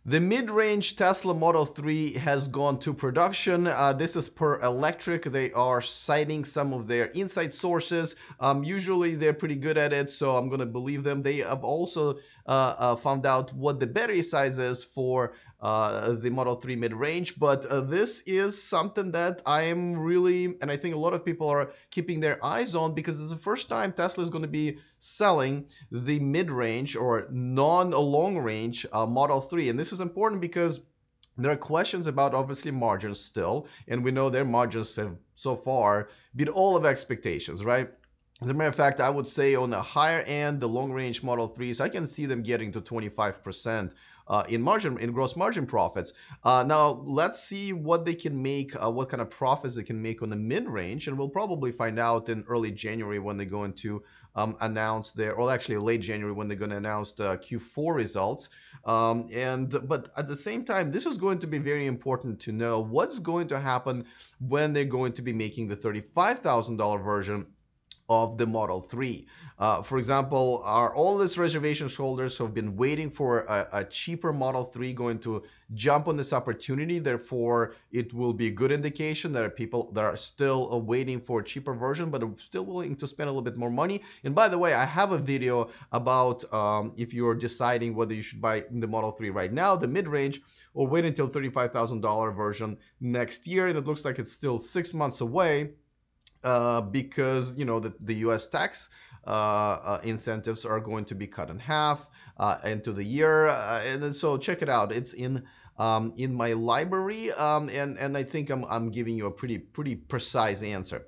The mid-range Tesla Model 3 has gone to production. This is per Electrek. They are citing some of their inside sources. Usually they're pretty good at it, so I'm going to believe them. They have also found out what the battery size is for the Model 3 mid-range, but this is something that I am really, and I think a lot of people are keeping their eyes on, because it's the first time Tesla is going to be selling the mid-range or non-long range Model 3. And this is important because there are questions about obviously margins still, and we know their margins have so far beat all of expectations, right? As a matter of fact, I would say on the higher end, the long range Model 3s, I can see them getting to 25% in margin, in gross margin profits. Now let's see what they can make, what kind of profits they can make on the mid range, and we'll probably find out in early January when they're going to announce their, or actually late January when they're going to announce the Q4 results. But at the same time, this is going to be very important to know what's going to happen when they're going to be making the $35,000 version of the Model 3. For example, are all these reservation holders who have been waiting for a cheaper Model 3 going to jump on this opportunity? Therefore, it will be a good indication that there are people that are still waiting for a cheaper version, but are still willing to spend a little bit more money. And by the way, I have a video about if you're deciding whether you should buy the Model 3 right now, the mid-range, or wait until $35,000 version next year. And it looks like it's still 6 months away. Because you know the U.S. tax incentives are going to be cut in half into the year, and so check it out. It's in my library, and I think I'm giving you a pretty precise answer.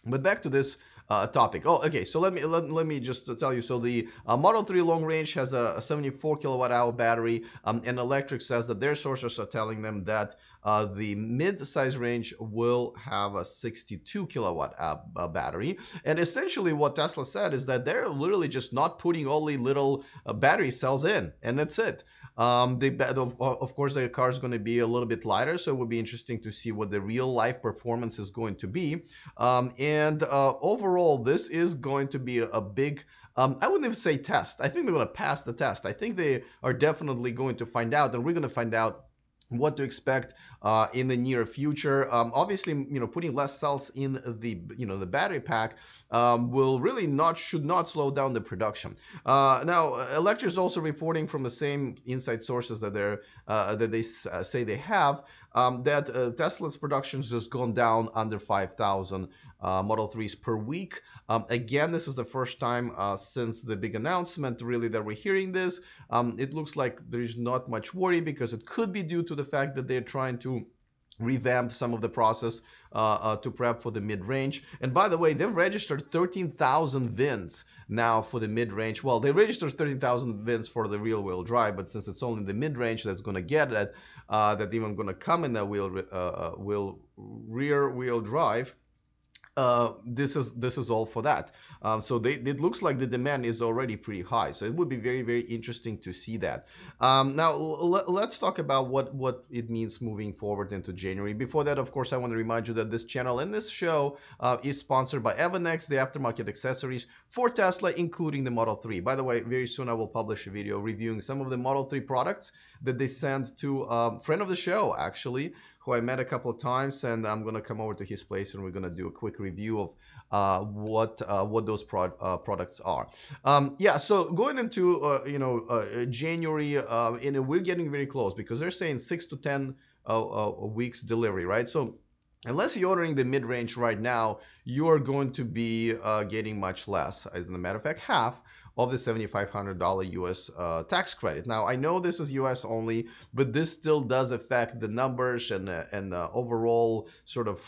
But back to this topic. Oh, okay. So let me just tell you. So the Model 3 long range has a 74 kilowatt hour battery, and Electrek says that their sources are telling them that the mid-size range will have a 62 kilowatt battery. And essentially what Tesla said is that they're literally just not putting all the little battery cells in, and that's it. Of course, the car is going to be a little bit lighter, so it would be interesting to see what the real life performance is going to be. Overall, this is going to be a big, I wouldn't even say test. I think they're going to pass the test. I think they are definitely going to find out, and we're going to find out what to expect in the near future. Obviously, putting less cells in the the battery pack will really should not slow down the production. Now, Electrek is also reporting from the same inside sources that they say they have, that Tesla's production has just gone down under 5,000 Model 3s per week. Again, this is the first time since the big announcement really that we're hearing this. It looks like there's not much worry because it could be due to the fact that they're trying to revamp some of the process to prep for the mid-range. And by the way, they've registered 13,000 VINs now for the mid-range. Well, they registered 13,000 VINs for the rear-wheel drive, but since it's only the mid-range that's going to get it, that even going to come in that rear-wheel drive, this is all for that. So it looks like the demand is already pretty high. So it would be very interesting to see that. Now let's talk about what it means moving forward into January. Before that, of course, I want to remind you that this channel and this show is sponsored by Evanex, the aftermarket accessories for Tesla, including the Model 3. By the way, very soon I will publish a video reviewing some of the Model 3 products that they sent to a friend of the show, actually, who I met a couple of times, and I'm going to come over to his place and we're going to do a quick review of what those products are. Yeah, so going into January, we're getting very close because they're saying 6 to 10 weeks delivery, right? So unless you're ordering the mid-range right now, you are going to be getting much less. As a matter of fact, half of the $7,500 US tax credit. Now, I know this is US only, but this still does affect the numbers and the overall sort of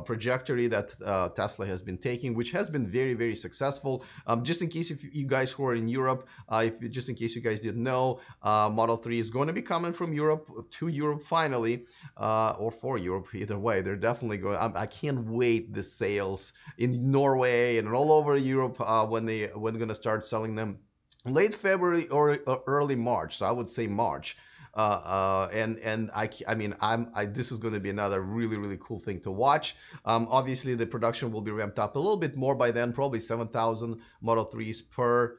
trajectory that Tesla has been taking, which has been very successful. Just in case if you guys who are in Europe, just in case you guys didn't know, Model 3 is going to be coming from Europe to Europe finally, or for Europe, either way. They're definitely going. I can't wait the sales in Norway and all over Europe when they're going to start selling them late February or early March. So I would say March. This is going to be another really cool thing to watch. Obviously, the production will be ramped up a little bit more by then, probably 7,000 Model 3s per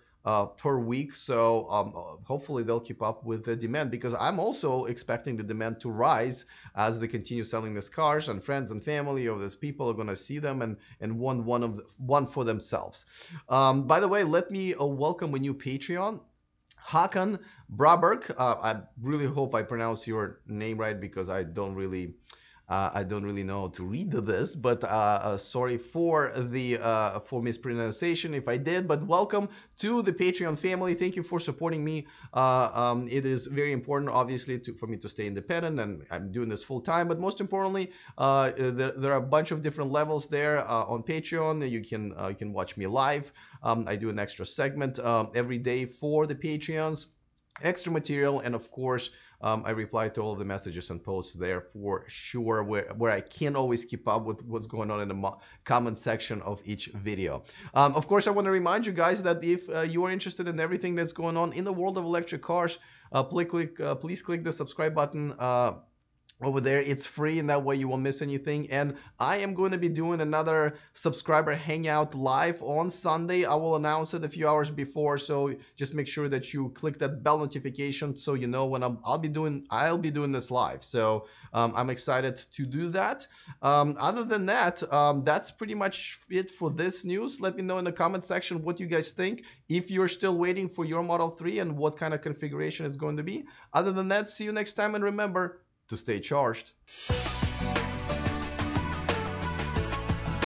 per week. So hopefully they'll keep up with the demand, because I'm also expecting the demand to rise as they continue selling these cars, and friends and family of these people are going to see them and want one for themselves. By the way, let me welcome a new Patreon. Hakan Braberg. I really hope I pronounce your name right, because I don't really know how to read this, but sorry for the for mispronunciation if I did. But welcome to the Patreon family. Thank you for supporting me. It is very important, obviously, for me to stay independent, and I'm doing this full time. But most importantly, there are a bunch of different levels there on Patreon. You can watch me live. I do an extra segment every day for the Patreons, extra material, and of course I reply to all of the messages and posts there for sure, where I can't always keep up with what's going on in the comment section of each video. Of course, I want to remind you guys that if you are interested in everything that's going on in the world of electric cars, please click the subscribe button over there. It's free, and that way you won't miss anything. And I am going to be doing another subscriber hangout live on Sunday. I will announce it a few hours before, so just make sure that you click that bell notification so you know when I'll be doing this live. So I'm excited to do that. Other than that, that's pretty much it for this news. Let me know in the comment section what you guys think, if you're still waiting for your Model 3 and what kind of configuration it's going to be. Other than that, see you next time, and remember to stay charged.